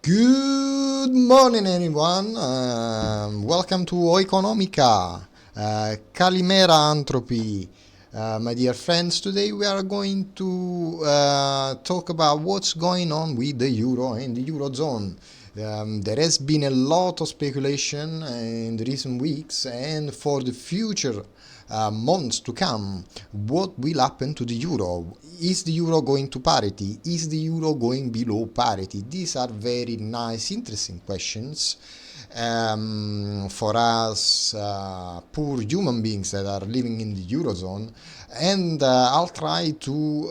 Good morning, everyone. Welcome to οικονομικά. Kalimera Entropy. My dear friends, today we are going to talk about what's going on with the euro and the eurozone. There has been a lot of speculation in the recent weeks, and for the future months to come, what will happen to the euro? Is the euro going to parity? Is the euro going below parity? These are very nice, interesting questions for us poor human beings that are living in the eurozone, and I'll try to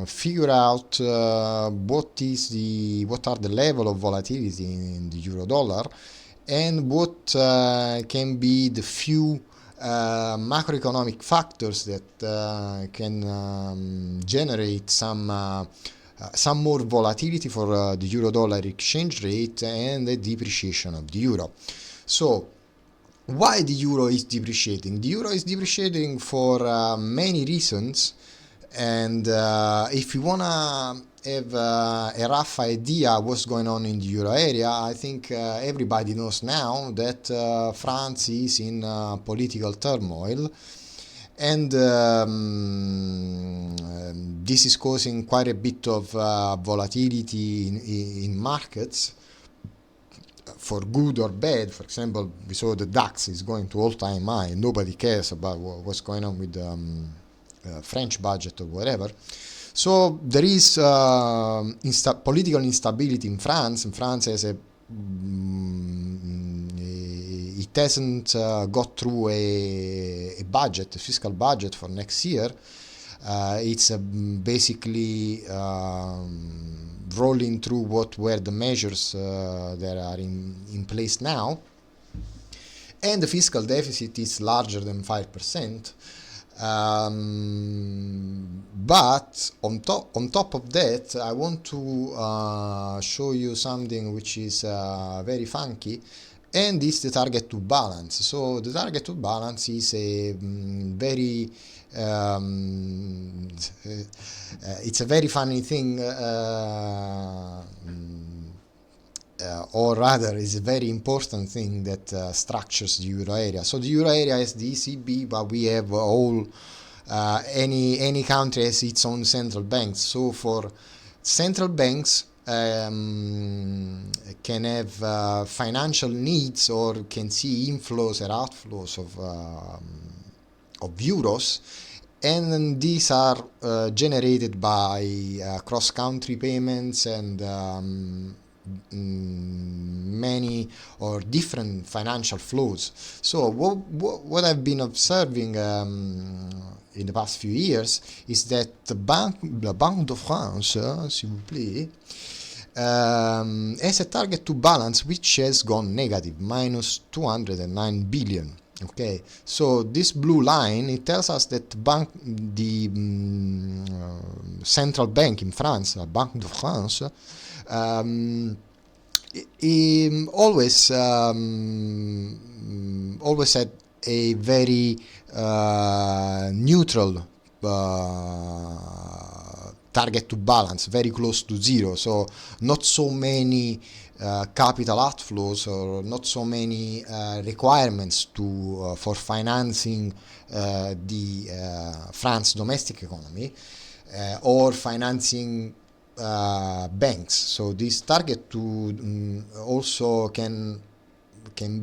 figure out what are the level of volatility in the EuroDollar, and what can be the few macroeconomic factors that can generate some more volatility for the euro-dollar exchange rate and the depreciation of the euro. So, why the euro is depreciating? The euro is depreciating for many reasons, and if you wanna have a rough idea what's going on in the euro area, I think everybody knows now that France is in political turmoil, and this is causing quite a bit of volatility in markets, for good or bad. For example, we saw the DAX is going to all-time high, and nobody cares about what's going on with the French budget or whatever. So there is political instability in France, and France has it hasn't got through a budget, a fiscal budget for next year. It's basically rolling through what were the measures that are in place now, and the fiscal deficit is larger than 5%. But on top of that, I want to show you something which is very funky, and it's the target to balance. So the target to balance is a very it's a very funny thing, or rather is a very important thing that structures the euro area. So the euro area is the ECB, but we have all any country has its own central banks. So for central banks can have financial needs, or can see inflows or outflows of euros, and these are generated by cross-country payments and many or different financial flows. So what I've been observing in the past few years is that the Banque de France, s'il vous plaît, has a target to balance which has gone negative, minus 209 billion. Okay, so this blue line, it tells us that the central bank in France, Banque de France, always had a very neutral target to balance, very close to zero. So not so many capital outflows, or not so many requirements for financing the France domestic economy, or financing banks. So this target to also can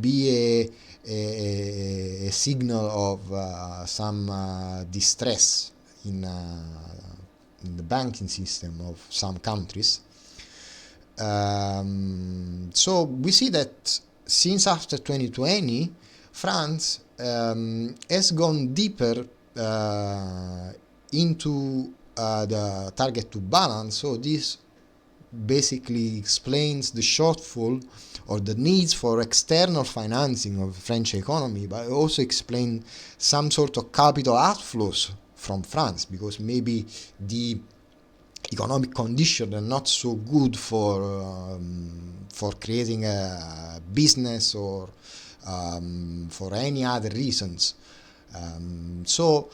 be a signal of some distress in the banking system of some countries. So we see that since after 2020, France has gone deeper into the target to balance. So this basically explains the shortfall or the needs for external financing of the French economy, but also explain some sort of capital outflows from France, because maybe the economic conditions are not so good for creating a business, or for any other reasons. So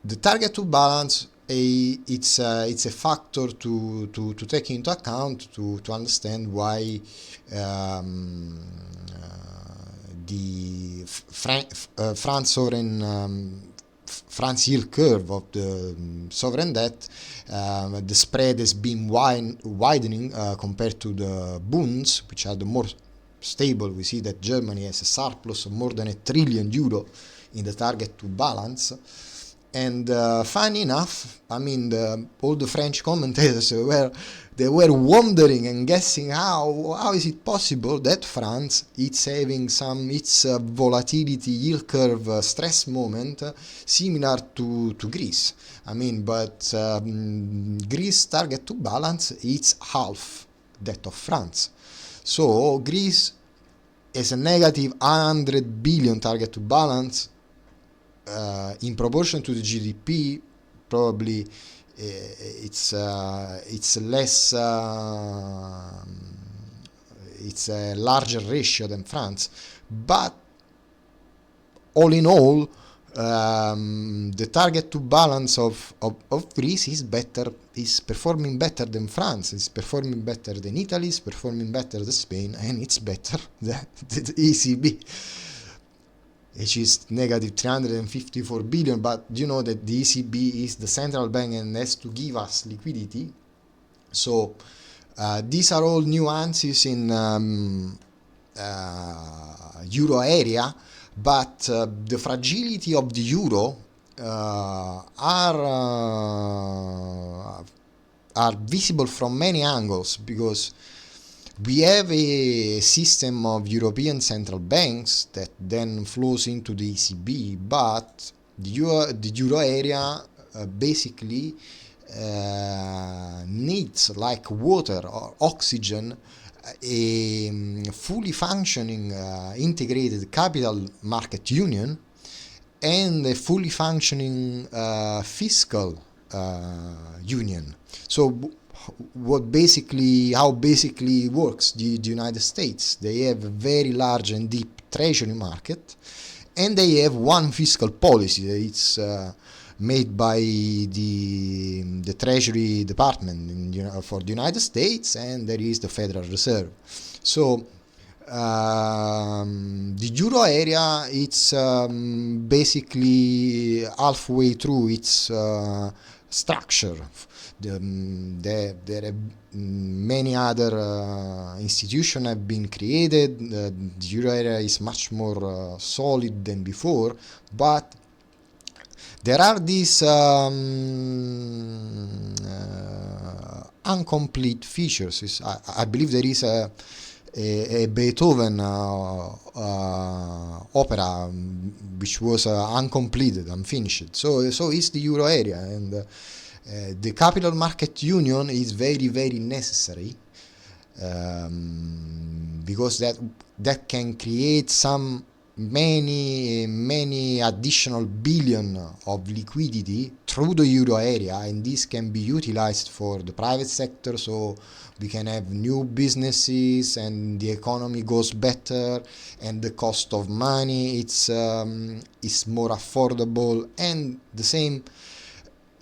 the target to balance it's a factor to take into account to understand why the France sovereign France yield curve of the sovereign debt, the spread has been widening compared to the bonds, which are the more stable. We see that Germany has a surplus of more than €1 trillion in the target to balance. And funny enough, I mean, all the French commentators were wondering and guessing how is it possible that France is having its volatility yield curve stress moment similar to Greece. I mean, but Greece target to balance is half that of France. So Greece has a negative 100 billion target to balance. In proportion to the GDP, probably it's less. It's a larger ratio than France, but all in all, the target to balance of Greece is performing better than France, is performing better than Italy, is performing better than Spain, and it's better than the ECB, which is negative 354 billion. But you know that the ECB is the central bank and has to give us liquidity. So these are all nuances in euro area, but the fragility of the euro are visible from many angles, because we have a system of European central banks that then flows into the ECB, but the euro area basically needs, like water or oxygen, a fully functioning integrated capital market union and a fully functioning fiscal union. So how basically works the United States? They have a very large and deep treasury market, and they have one fiscal policy that it's made by the Treasury Department for the United States, and there is the Federal Reserve. So the euro area, it's basically halfway through its structure. There have many other institutions have been created. The euro area is much more solid than before, but there are these incomplete features. I believe there is a Beethoven opera which was uncompleted, unfinished. So is the euro area, and the capital market union is very, very necessary, because that can create many additional billion of liquidity through the euro area, and this can be utilized for the private sector, so we can have new businesses and the economy goes better, and the cost of money is more affordable. And the same,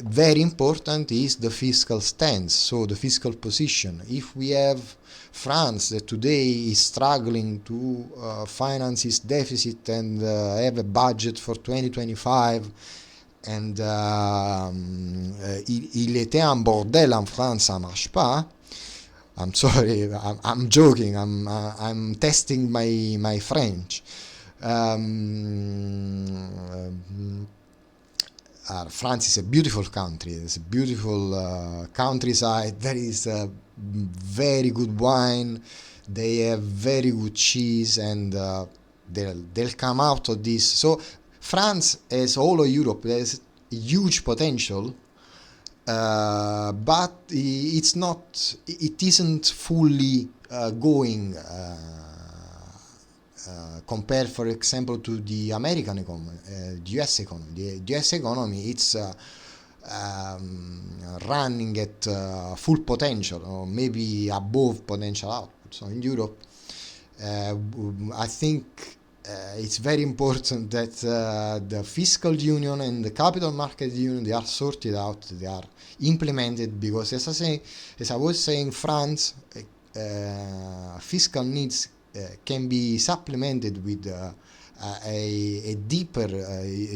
very important, is the fiscal stance, so the fiscal position. If we have France that today is struggling to finance its deficit and have a budget for 2025, and il était un bordel en France, ça marche pas. I'm sorry, I'm joking. I'm testing my French. France is a beautiful country. It's a beautiful countryside. There is very good wine. They have very good cheese, and they'll come out of this. So France, as all of Europe, has a huge potential, but it isn't fully going. Compared, for example, to the American economy, the US economy. The US economy, it's running at full potential, or maybe above potential output. So in Europe, I think it's very important that the fiscal union and the capital market union, they are sorted out, they are implemented, because as I was saying, France fiscal needs can be supplemented with a deeper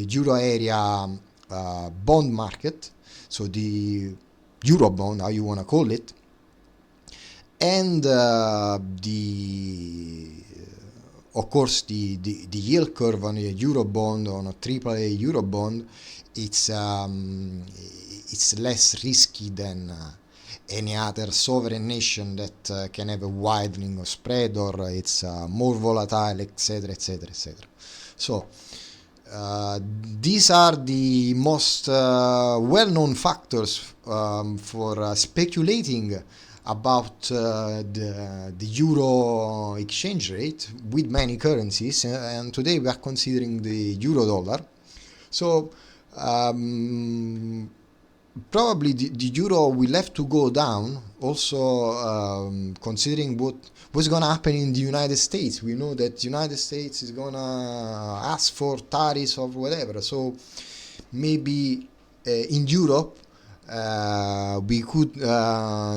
euro area bond market, so the euro bond, how you want to call it, and of course the yield curve on a euro bond, on a AAA euro bond, it's less risky than any other sovereign nation that can have a widening of spread, or it's more volatile, etc., etc., etc. So these are the most well-known factors for speculating about the euro exchange rate with many currencies, and today we are considering the EuroDollar. So probably the euro will have to go down, also considering what's gonna happen in the United States. We know that the United States is gonna ask for tariffs or whatever, so maybe in Europe we could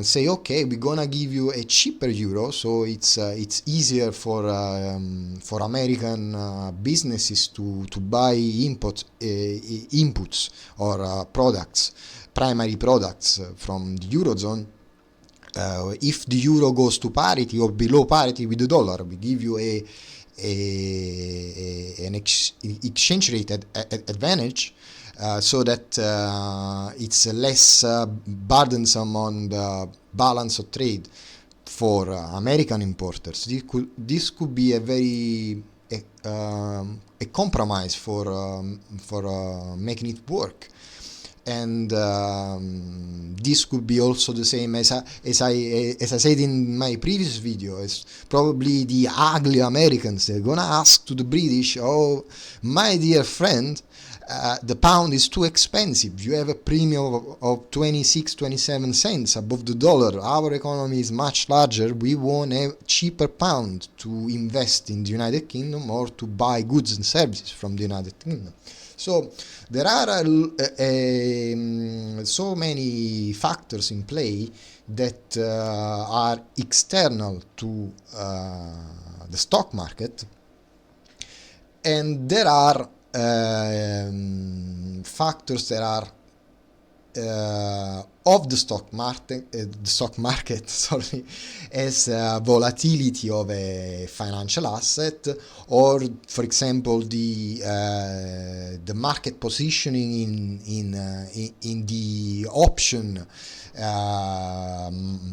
say, okay, we're gonna give you a cheaper euro, so it's easier for American businesses to buy inputs or products, primary products from the eurozone. If the euro goes to parity or below parity with the dollar, we give you an exchange rate advantage. So that it's less burdensome on the balance of trade for American importers. This could be a very a compromise for making it work, and this could be also the same as I said in my previous video. It's probably the ugly Americans. They're gonna ask to the British, "Oh, my dear friend, the pound is too expensive. You have a premium of 26-27 cents above the dollar. Our economy is much larger. We want a cheaper pound to invest in the United Kingdom or to buy goods and services from the United Kingdom." So there are so many factors in play that are external to the stock market, and there are factors that are of the stock market, sorry, as volatility of a financial asset, or for example the market positioning in the option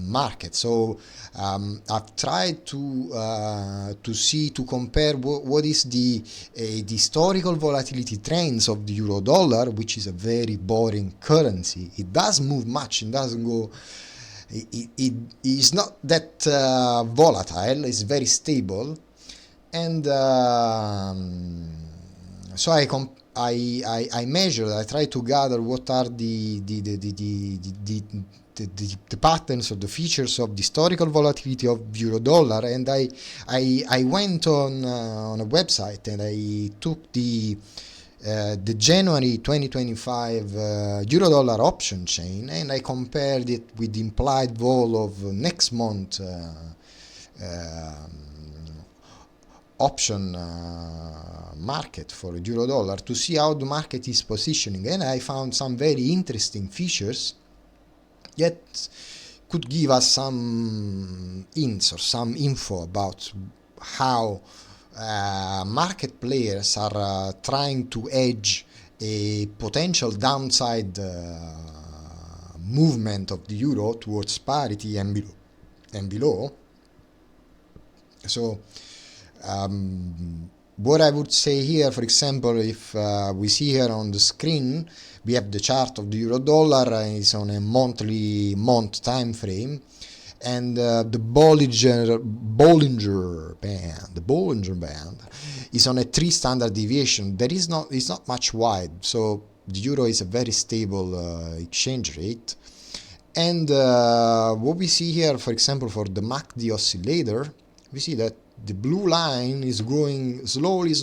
market. So I've tried to compare what is the historical volatility trends of the EuroDollar, which is a very boring currency. It does move much, it doesn't go, it is not that volatile, it's very stable, and so I measured, I tried to gather what are the patterns or the features of the historical volatility of EuroDollar, and I went on a website and I took the January 2025 EuroDollar option chain, and I compared it with the implied vol of next month option market for EuroDollar, to see how the market is positioning, and I found some very interesting features that could give us some hints or some info about how market players are trying to hedge a potential downside movement of the euro towards parity and below. So what I would say here, for example, if we see here on the screen, we have the chart of the EuroDollar, is on a month time frame, and the Bollinger Band is on a 3 standard deviation. It's not much wide, so the euro is a very stable exchange rate. And what we see here, for example, for the MACD oscillator, we see that the blue line is going slowly,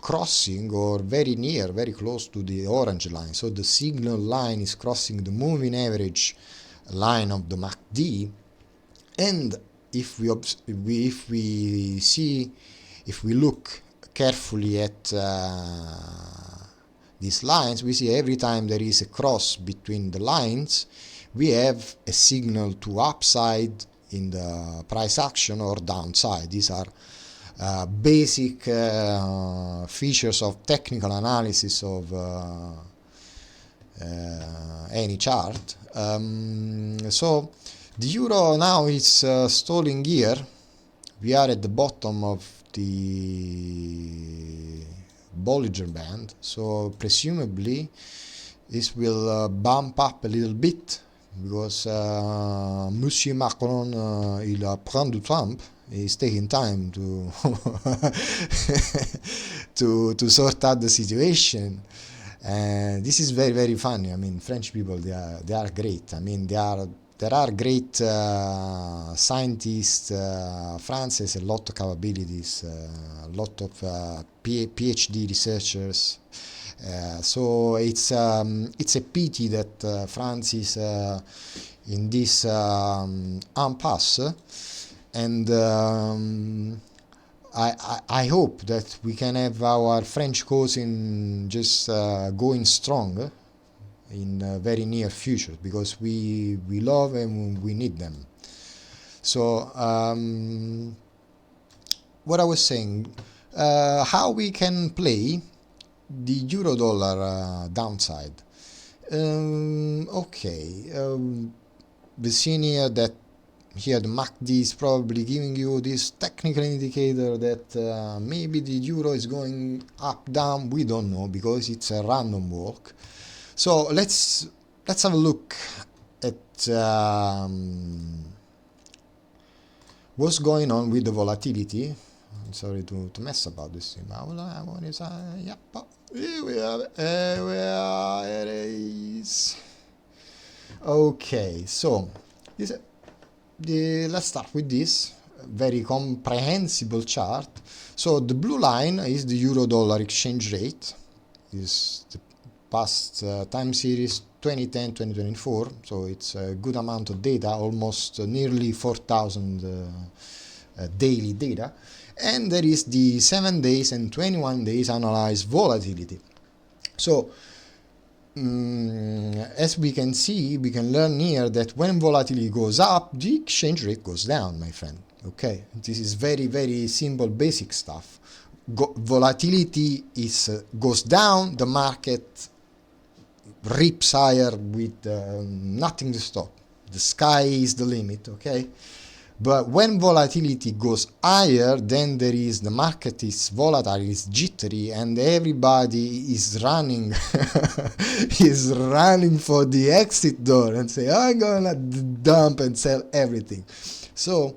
crossing or very near, very close to the orange line. So the signal line is crossing the moving average line of the MACD, and if we look carefully at these lines, we see every time there is a cross between the lines, we have a signal to upside in the price action or downside. These are basic features of technical analysis of any chart. So the euro now is stalling here. We are at the bottom of the Bollinger Band, so presumably this will bump up a little bit, because Monsieur Macron, il prend du Trump, is taking time to to sort out the situation. And this is very, very funny. I mean, French people, they are great. I mean, there are great scientists. France has a lot of capabilities, a lot of PhD researchers. So it's a pity that France is in this impasse, and I hope that we can have our French cause in just going strong in very near future, because we love and we need them. So what I was saying, how we can play the EuroDollar downside. Okay, we've seen here that here the MACD is probably giving you this technical indicator that maybe the euro is going up, down. We don't know, because it's a random walk. So let's have a look at what's going on with the volatility. I'm sorry to mess about this thing. Yep, here we have it. It is. Okay, so let's start with this very comprehensible chart. So the blue line is the euro-dollar exchange rate. Is the past time series 2010-2024. So it's a good amount of data, almost nearly 4,000 daily data. And there is the 7 days and 21 days analyzed volatility. So as we can see, we can learn here that when volatility goes up, the exchange rate goes down, my friend. Okay, this is very, very simple, basic stuff. Volatility goes down, the market rips higher with nothing to stop. The sky is the limit, okay? But when volatility goes higher, then the market is volatile, is jittery, and everybody is running is running for the exit door and say, I'm gonna dump and sell everything. So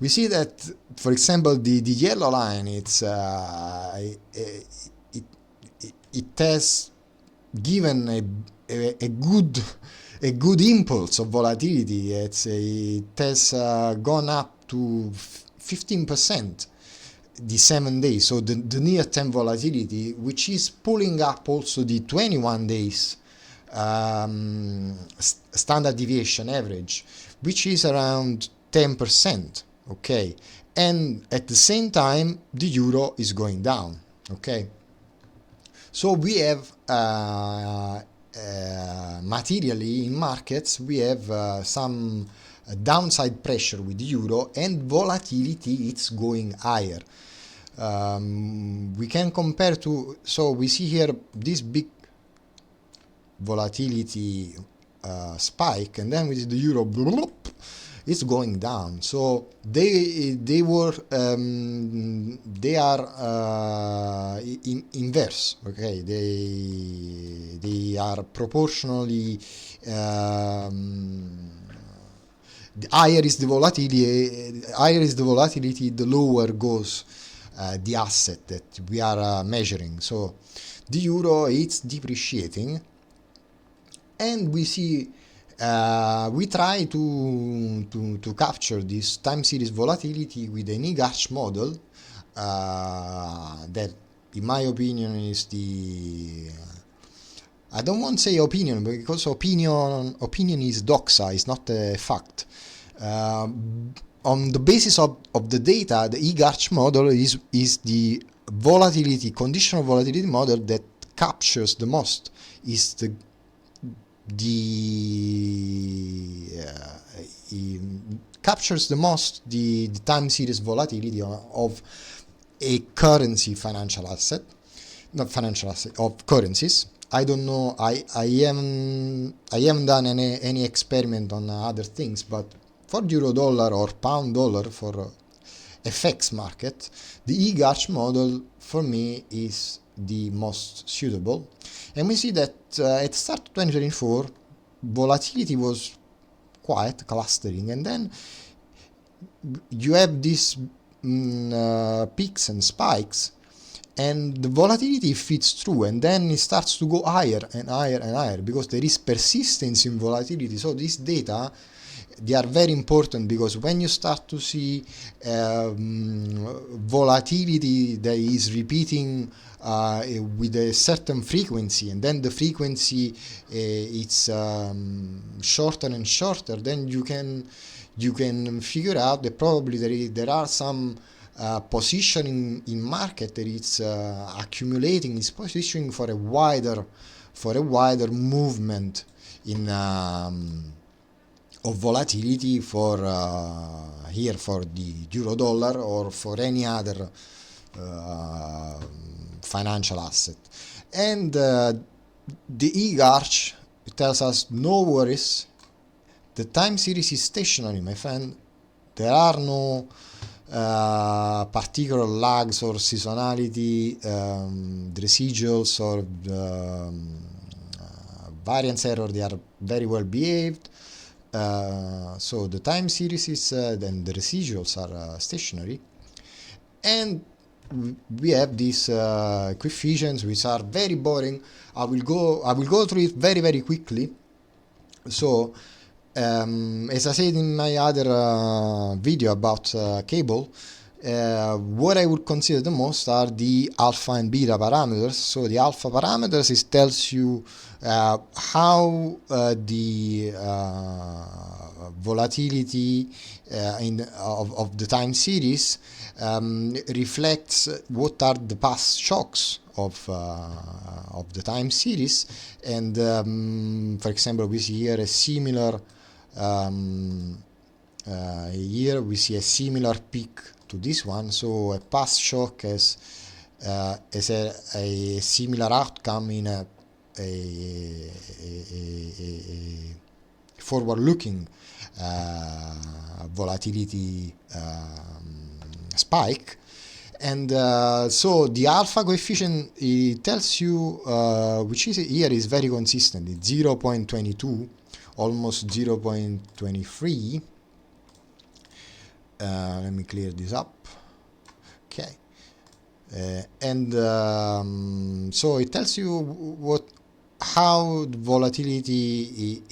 we see that, for example, the yellow line, it has given a good impulse of volatility. It has gone up to 15% the 7 days, so the near-term volatility, which is pulling up also the 21 days standard deviation average, which is around 10%, okay? And at the same time, the euro is going down, okay? So we have materially in markets, we have some downside pressure with the euro, and volatility, it's going higher. We can compare to, so we see here this big volatility spike, and then with the euro, it's going down. So they are inverse, okay? They are proportionally higher is the volatility, the lower goes the asset that we are measuring. So the euro, it's depreciating, and we see We try to capture this time series volatility with an EGARCH model that, in my opinion, is the I don't want to say opinion, because opinion is doxa, is not a fact. On the basis of the data, the EGARCH model is the volatility, conditional volatility model that captures the most, is the captures the most the time series volatility of a currency financial asset, not financial asset, of currencies. I don't know, I haven't done any experiment on other things, but for EuroDollar or pound dollar, for FX market, the EGARCH model for me is the most suitable. And we see that at the start of 2024, volatility was quite clustering, and then you have these peaks and spikes, and the volatility fits through, and then it starts to go higher and higher and higher, because there is persistence in volatility. So this data, they are very important, because when you start to see volatility that is repeating with a certain frequency, and then the frequency it's shorter and shorter, then you can figure out that probably there are some positioning in market that it's accumulating, is positioning for a wider movement in of volatility for here, for the EuroDollar or for any other financial asset. And the EGARCH tells us, no worries, the time series is stationary, my friend. There are no particular lags or seasonality, the residuals or variance error, they are very well behaved. So the time series is then the residuals are stationary, and we have these coefficients which are very boring. I will go through it very quickly. So as I said in my other video about cable, what I would consider the most are the alpha and beta parameters. So the alpha parameters tells you how the volatility of the time series reflects what are the past shocks of the time series. And for example, we see here a similar here we see a similar peak to this one, so a past shock has a similar outcome in a forward-looking volatility spike. And so the alpha coefficient, it tells you, which is here is very consistent, it's 0.22, almost 0.23. Let me clear this up. Okay. And so it tells you how the volatility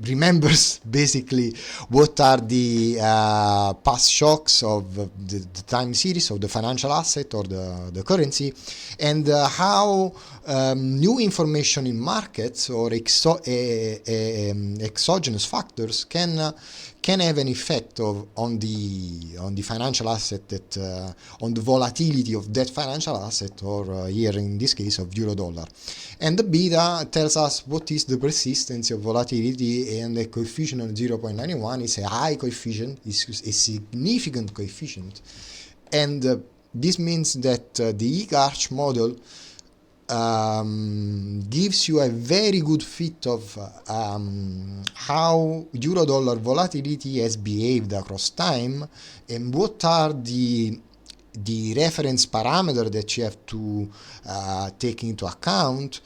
remembers basically what are the past shocks of the time series of the financial asset or the currency, and how new information in markets or exogenous factors can have an effect on the financial asset, that on the volatility of that financial asset, or here in this case of EuroDollar. And the beta tells us what is the persistence of volatility, and the coefficient of 0.91 is a high coefficient, is a significant coefficient. And this means that the EGARCH model gives you a very good fit of how EuroDollar volatility has behaved across time, and what are the reference parameter that you have to take into account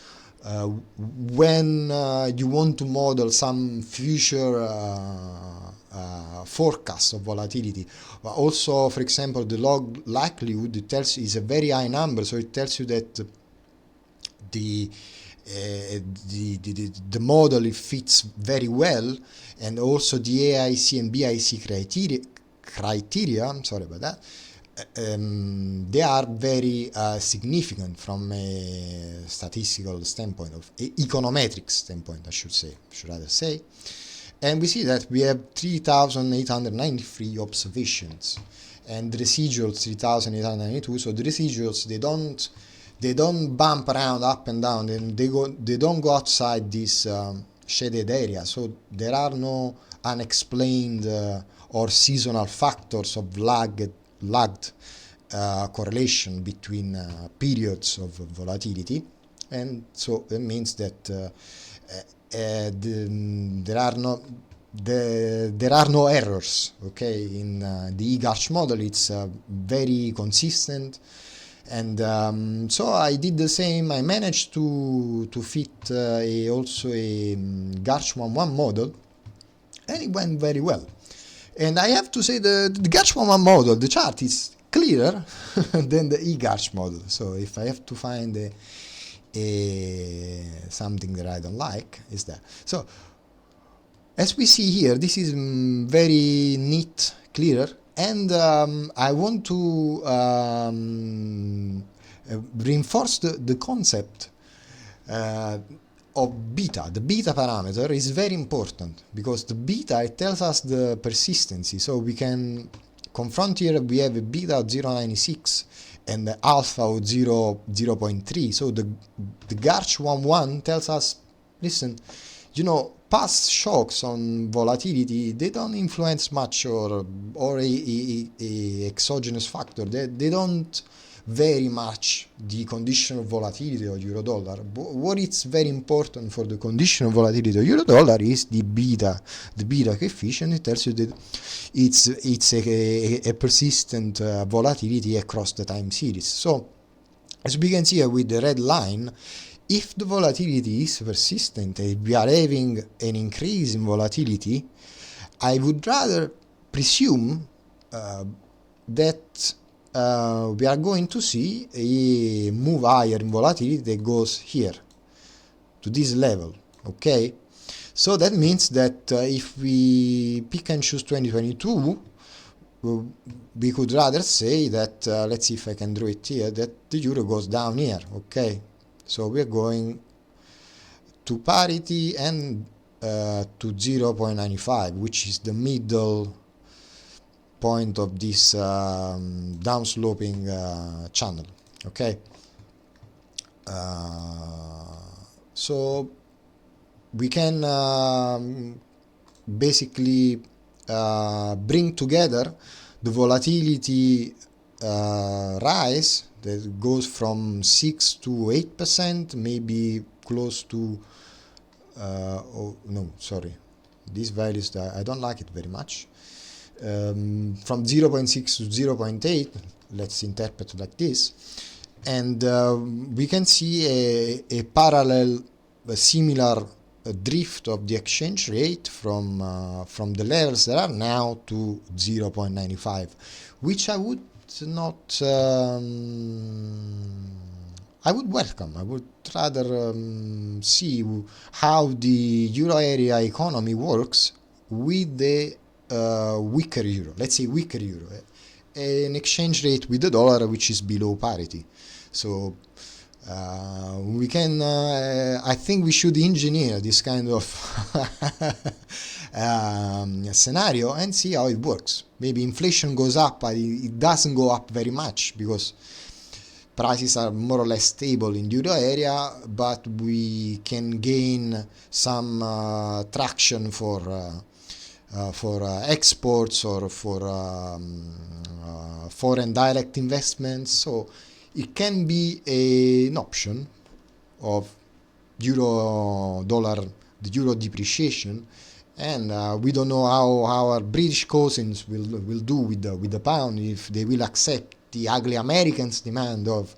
when you want to model some future forecast of volatility. But also, for example, the log likelihood, it tells you is a very high number, so it tells you that the the model, it fits very well, and also the AIC and BIC criteria, I'm sorry about that, they are very significant from a statistical standpoint, of econometric standpoint, I should rather say. And we see that we have 3,893 observations, and the residuals 3,892. So the residuals, they don't bump around up and down, and they don't go outside this shaded area. So there are no unexplained or seasonal factors of lagged correlation between periods of volatility, and so that means that there are no errors. Okay, in the eGarch model, it's very consistent, and so I did the same. I managed to fit also a Garch 1.1 model, and it went very well. And I have to say the Garch 1.1 model, the chart is clearer than the eGarch model. So if I have to find something that I don't like, is that. So as we see here, this is very neat, clearer, and I want to reinforce the concept of beta. The beta parameter is very important, because the beta, it tells us the persistency. So we can confront here, we have a beta of 0.96 and the alpha of 0.3. So the Garch 1.1 tells us, listen, past shocks on volatility, they don't influence much, or a exogenous factor. They don't very much the condition of volatility of EuroDollar. What is very important for the condition of volatility of EuroDollar is the beta coefficient. It tells you that it's a persistent volatility across the time series. So as we can see here with the red line, if the volatility is persistent, and we are having an increase in volatility, I would rather presume that we are going to see a move higher in volatility that goes here to this level. Okay, so that means that if we pick and choose 2022, we could rather say that let's see if I can draw it here, that the euro goes down here. Okay, so we are going to parity and to 0.95, which is the middle point of this downsloping channel. Okay, so we can basically bring together the volatility rise that goes from 6 to 8%, maybe close to oh no, sorry, these values, I don't like it very much. From 0.6 to 0.8, let's interpret like this, and we can see a parallel, a similar drift of the exchange rate from the levels that are now to 0.95, which I would not I would welcome. I would rather see how the euro area economy works with the weaker euro, let's say weaker euro, an exchange rate with the dollar which is below parity. So we can, I think we should engineer this kind of scenario and see how it works. Maybe inflation goes up, but it doesn't go up very much because prices are more or less stable in the euro area, but we can gain some traction for exports or for foreign direct investments. So it can be an option of euro-dollar, the euro depreciation, and we don't know how our British cousins will do with the pound, if they will accept the ugly Americans' demand of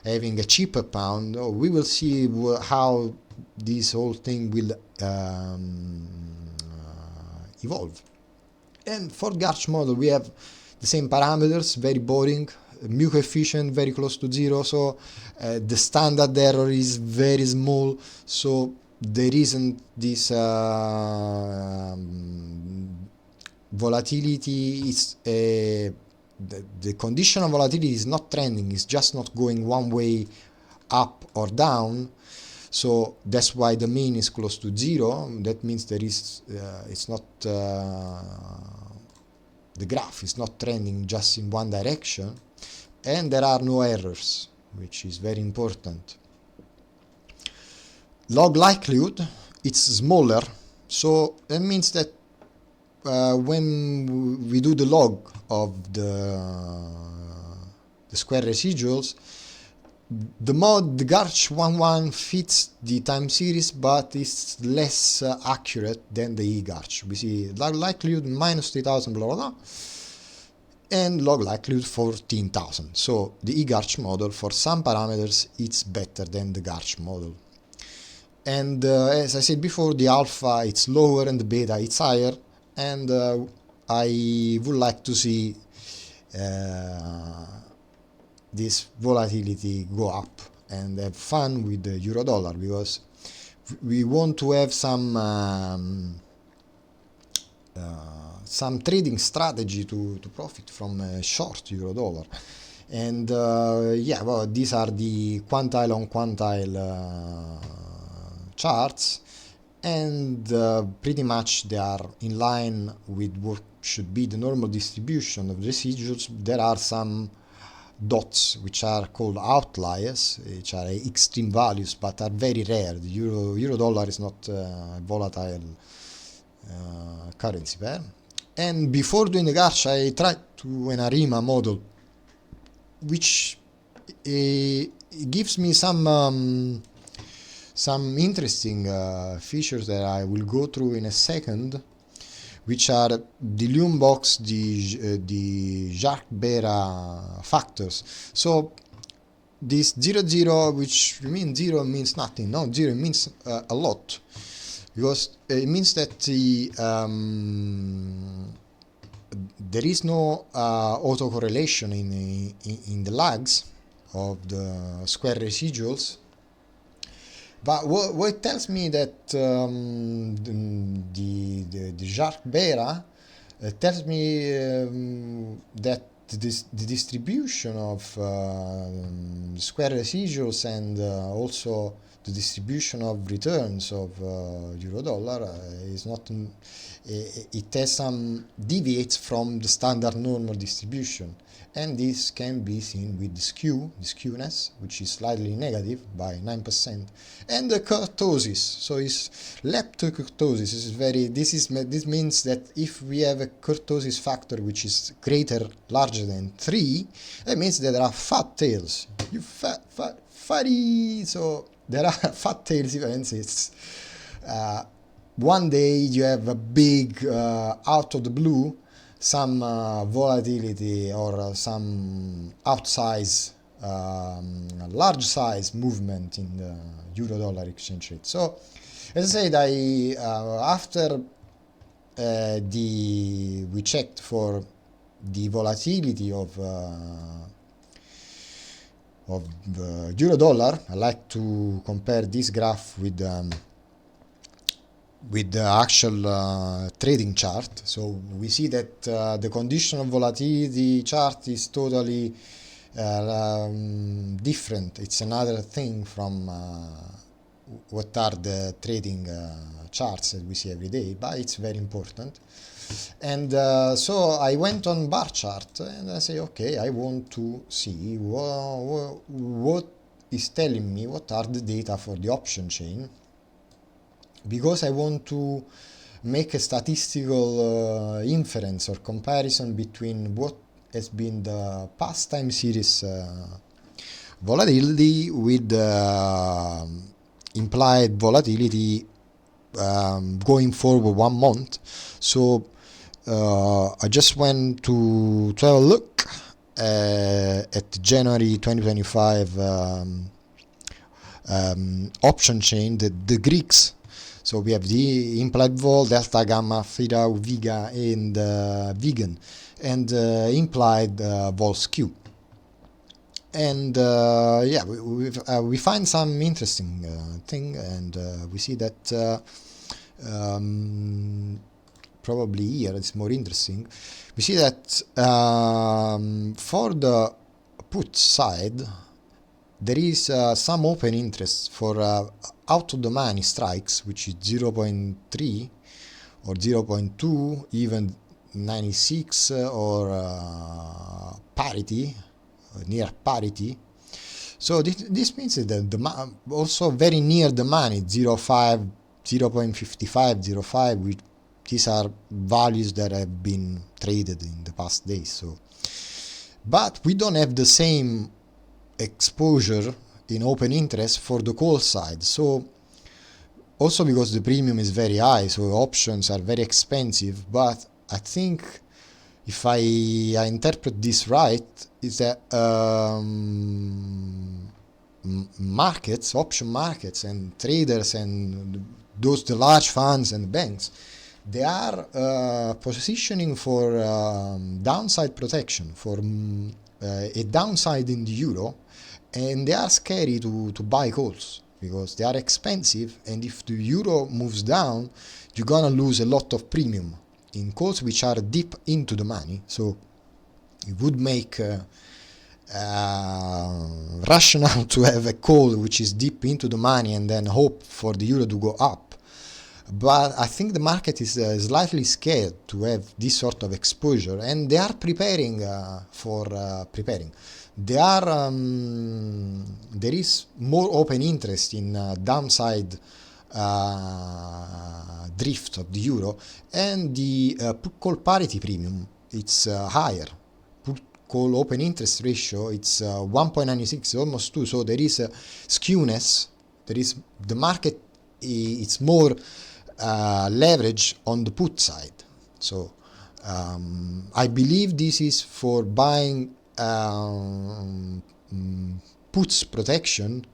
having a cheaper pound. We will see how this whole thing will evolve. And for Garch model, we have the same parameters, very boring. mu coefficient very close to zero, so the standard error is very small, so there isn't this volatility. Is the condition of volatility is not trending, it's just not going one way up or down. So that's why the mean is close to zero. That means there is it's not the graph is not trending just in one direction, and there are no errors, which is very important. Log likelihood, it's smaller, so that means that when we do the log of the square residuals, the Garch 11 fits the time series, but it's less accurate than the eGarch. We see log likelihood minus 3000 blah blah blah, and log likelihood 14,000. So the eGarch model for some parameters it's better than the Garch model. And as I said before, the alpha it's lower and the beta it's higher, and I would like to see this volatility go up and have fun with the EuroDollar, because we want to have some trading strategy to profit from short EuroDollar. And yeah, well, these are the quantile on quantile charts, and pretty much they are in line with what should be the normal distribution of residuals. There are some dots which are called outliers, which are extreme values but are very rare. The EuroDollar is not a volatile currency pair. And before doing the Garch, I tried to an ARIMA model, which gives me some interesting features that I will go through in a second, which are the Lume box, the Jarque-Bera factors. So this 0, 0, which means 0 means nothing. No, 0 means a lot, because it means that there is no autocorrelation in the lags of the square residuals. But what it tells me that the Jarque-Bera tells me that the distribution of square residuals and also the distribution of returns of EuroDollar is not. It has some deviates from the standard normal distribution, and this can be seen with the skewness, which is slightly negative by 9%, and the kurtosis. So it's leptokurtosis is very. This means that if we have a kurtosis factor which is larger than 3, that means that there are fat tails. You fatty. So there are fat tails events. It's one day you have a big out of the blue some volatility or some large size movement in the EuroDollar exchange rate. So as I said, after we checked for the volatility of EuroDollar, I like to compare this graph with the actual trading chart. So we see that the condition of volatility chart is totally different. It's another thing from what are the trading charts that we see every day, but it's very important. And so I went on bar chart and I say, okay, I want to see what is telling me what are the data for the option chain, because I want to make a statistical inference or comparison between what has been the past time series volatility with implied volatility going forward 1 month. So I just went to have a look at January 2025 option chain, the Greeks. So we have the implied vol, delta, gamma, theta, vega, and vegan, and implied vol skew. And yeah, we find some interesting thing, and we see that probably here it's more interesting. We see that for the put side there is some open interest for out of the money strikes, which is 0.3 or 0.2, even 96 or parity, near parity. So this means that the also very near the money, 0.5, 0.55, 0.5, which these are values that have been traded in the past days. So, but we don't have the same exposure in open interest for the call side. So also because the premium is very high, so options are very expensive. But I think if I interpret this right, is that markets, option markets, and traders, and those the large funds and banks, they are positioning for downside protection, for a downside in the euro, and they are scary to buy calls because they are expensive, and if the euro moves down, you're gonna lose a lot of premium in calls which are deep into the money. So it would make rational to have a call which is deep into the money and then hope for the euro to go up. But I think the market is slightly scared to have this sort of exposure, and they are preparing for preparing. They are there is more open interest in downside drift of the euro, and the put call parity premium, it's higher. Put call open interest ratio, it's 1.96, almost 2. So there is a skewness. There is the market. It's more leverage on the put side. So I believe this is for buying puts protection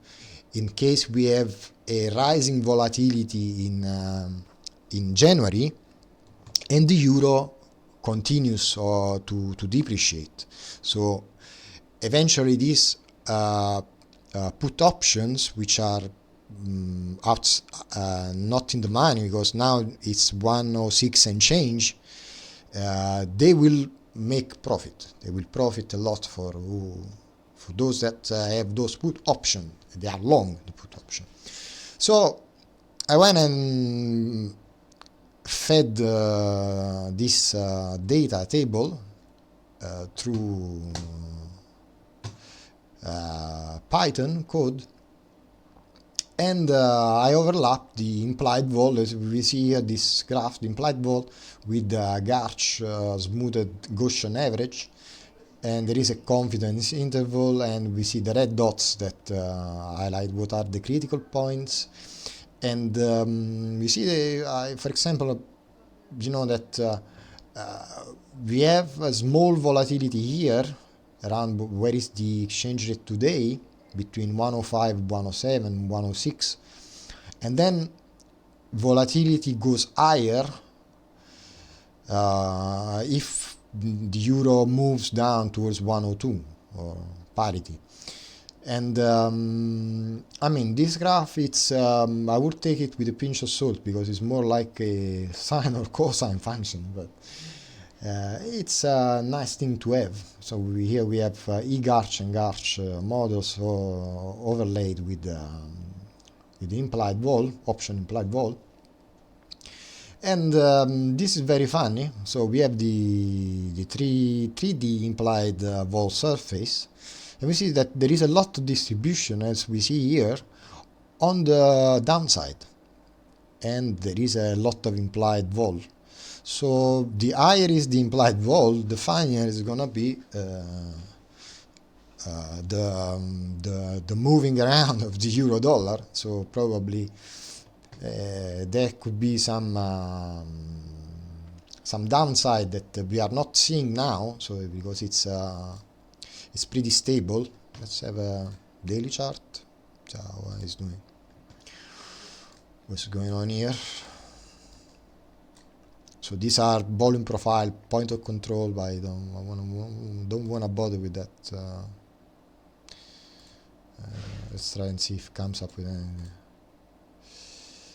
in case we have a rising volatility in January and the euro continues to depreciate. So eventually these put options, which are not in the money because now it's 106 and change, they will make profit. They will profit a lot for those that have those put option. They are long the put option. So I went and fed this data table through Python code, and I overlapped the implied vol, as we see here this graph, the implied vol with the Garch smoothed Gaussian average, and there is a confidence interval, and we see the red dots that highlight what are the critical points. And we see, for example, you know that we have a small volatility here around where is the exchange rate today, between 105, 107, 106, and then volatility goes higher if the euro moves down towards 102 or parity. And I mean, this graph, it's I would take it with a pinch of salt because it's more like a sine or cosine function, but it's a nice thing to have. So here we have eGarch and Garch models overlaid with the implied vol, option implied vol. And this is very funny. So we have the 3D implied vol surface, and we see that there is a lot of distribution, as we see here, on the downside, and there is a lot of implied vol. So the higher is the implied vol, the funnier is gonna be the moving around of the euro dollar. So probably there could be some downside that we are not seeing now. So because it's pretty stable. Let's have a daily chart. So what is doing? What's going on here? So these are volume profile, point of control, but I don't want to bother with that. let's try and see if it comes up with anything.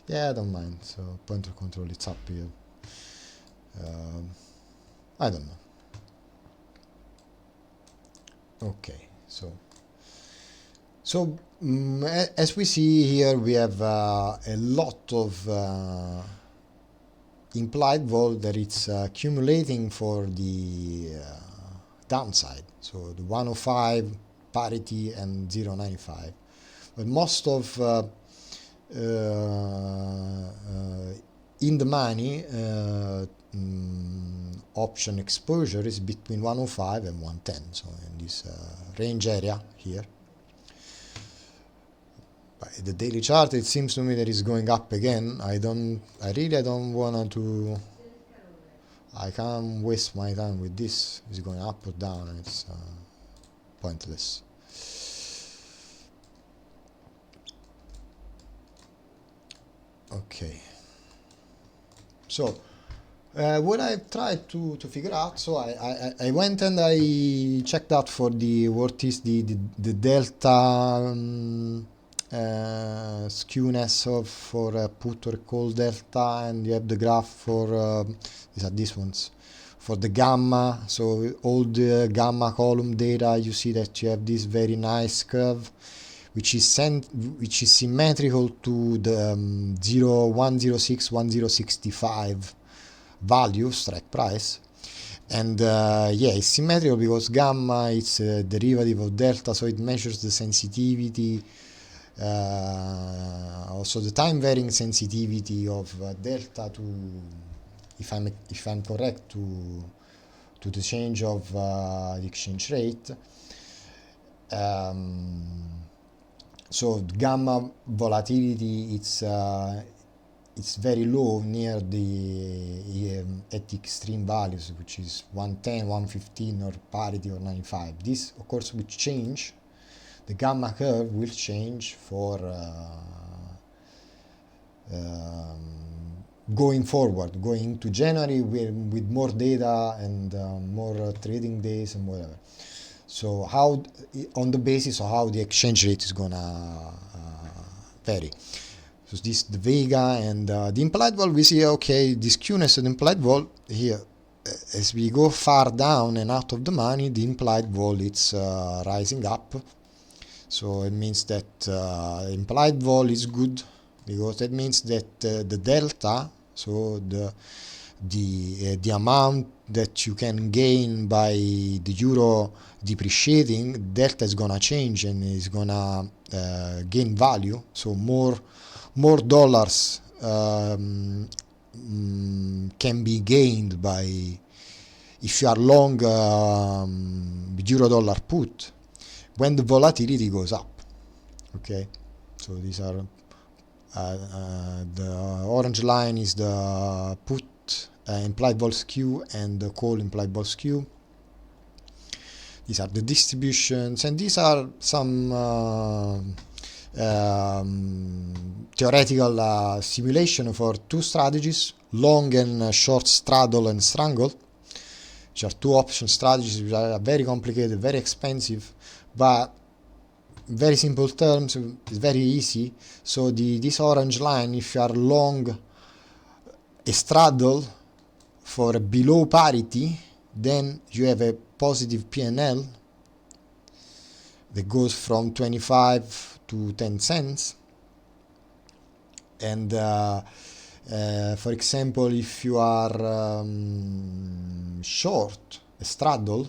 Yeah, I don't mind. So pointer control, it's up here. I don't know. Okay, so as we see here, we have a lot of implied vol that it's accumulating for the downside. So the 105, parity, and 0.95. But most of in the money option exposure is between 105 and 110, so in this range area here. By the daily chart, it seems to me that it's going up again. I really don't want to, I can't waste my time with this. It's going up or down, it's pointless. Okay, so what I tried to figure out, so I went and I checked out for what is the delta skewness for a put or call delta, and you have the graph for these ones for the gamma. So all the gamma column data, you see that you have this very nice curve which is symmetrical to the 106, 1065 value strike price. And yeah, it's symmetrical because gamma is a derivative of delta, so it measures the sensitivity, also the time varying sensitivity of delta to, if I'm correct, to the change of the exchange rate. So gamma volatility, it's very low near the at the extreme values, which is 110, 115, or parity, or 95. This, of course, will change. The gamma curve will change for going forward, going into January with more data and more trading days and whatever. So how, on the basis of how the exchange rate is gonna vary. So this is the Vega, and the implied vol, we see, okay, the skewness of the implied vol here, as we go far down and out of the money, the implied vol, it's rising up. So it means that implied vol is good, because that means that the delta, so the amount that you can gain by the euro depreciating, delta is gonna change and is gonna gain value. So more dollars can be gained by, if you are long EuroDollar put, when the volatility goes up. Okay, so these are the orange line is the put implied vol skew, and the call implied vol skew. These are the distributions, and these are some theoretical simulation for two strategies, long and short straddle and strangle, which are two option strategies which are very complicated, very expensive, but very simple terms, it's very easy. So this orange line, if you are long a straddle for below parity, then you have a positive P&L that goes from 25 to 10 cents. And for example, if you are short a straddle,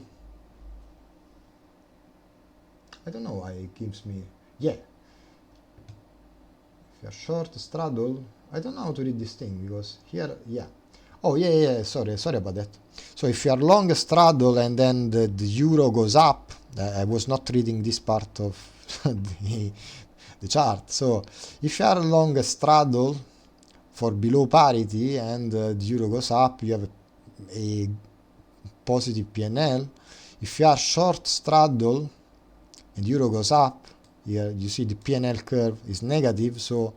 I don't know why it gives me, yeah, if you're short a straddle, I don't know how to read this thing, because here, yeah, oh yeah, sorry about that. So if you are long a straddle and then the euro goes up, I was not reading this part of the chart. So if you are long a straddle for below parity and the euro goes up, you have a positive P&L. If you are short straddle and euro goes up, here you see the P&L curve is negative, so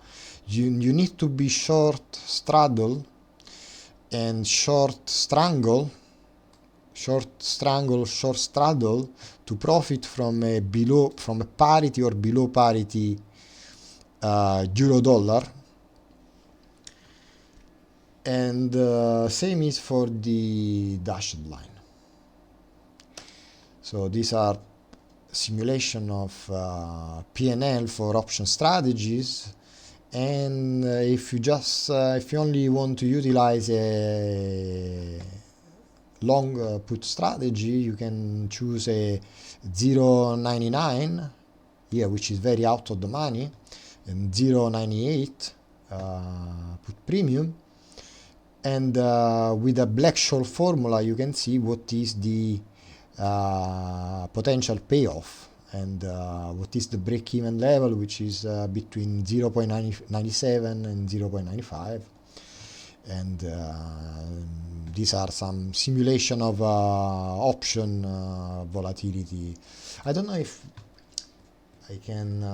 you need to be short straddle and short strangle short strangle, short straddle to profit from a parity or below parity euro dollar. And same is for the dashed line. So these are simulation of P&L for option strategies. And if you only want to utilize a long put strategy, you can choose a 0.99 here, which is very out of the money, and 0.98 put premium. And with a Black-Scholes formula, you can see what is the potential payoff and what is the break-even level, which is between 0.97 and 0.95. And these are some simulation of option volatility. I don't know if I can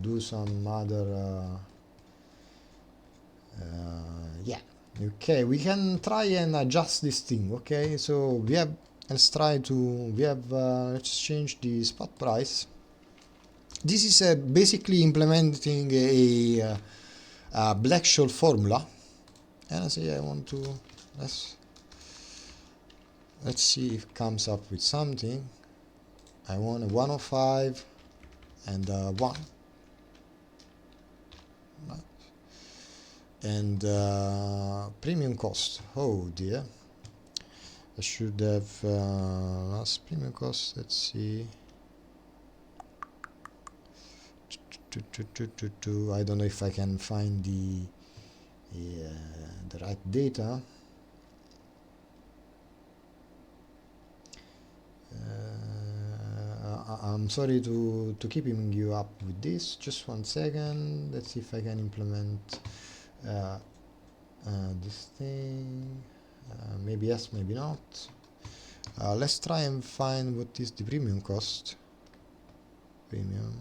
do some other yeah, okay, we can try and adjust this thing. Okay, so we have, let's change the spot price. This is basically implementing a Black-Scholes formula. And I say I want to, let's see if it comes up with something. I want a 105 and 1. And premium cost, oh dear, I should have last premium cost. Let's see, I don't know if I can find the right data. I'm sorry to keeping you up with this. Just 1 second. Let's see if I can implement this thing. Maybe yes, maybe not. Let's try and find what is the premium cost. Premium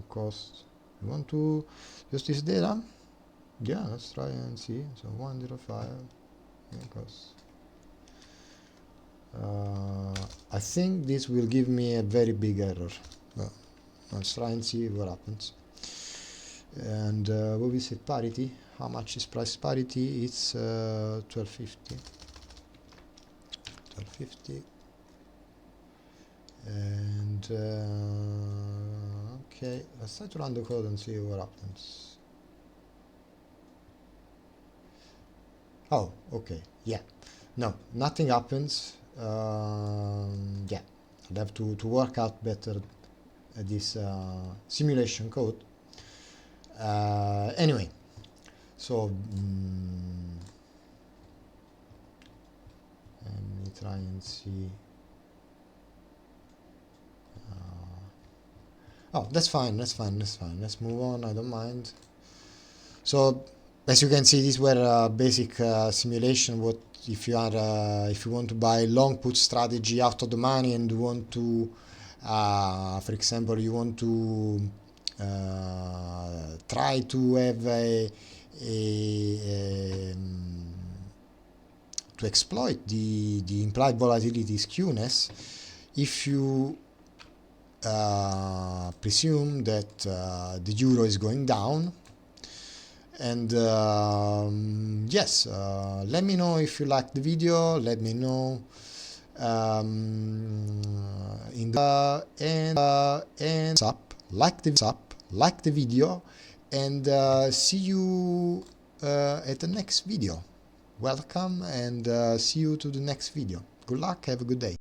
cost. You want to use this data? Yeah, let's try and see. So 105 cost. I think this will give me a very big error. Well, let's try and see what happens. And what we say, parity. How much is price parity? It's 1250. 1250. And okay, let's try to run the code and see what happens. Oh, okay, yeah. No, nothing happens. Yeah, I'll have to work out better this simulation code. Anyway, so let me try and see. Oh, that's fine. Let's move on. I don't mind. So, as you can see, these were basic simulation. What if you are if you want to buy long put strategy out of the money and want to, for example, you want to try to have to exploit the implied volatility skewness. If you presume that the euro is going down, and yes, let me know if you like the video. Let me know in the and like the video, and see you at the next video. Welcome, and see you to the next video. Good luck, have a good day.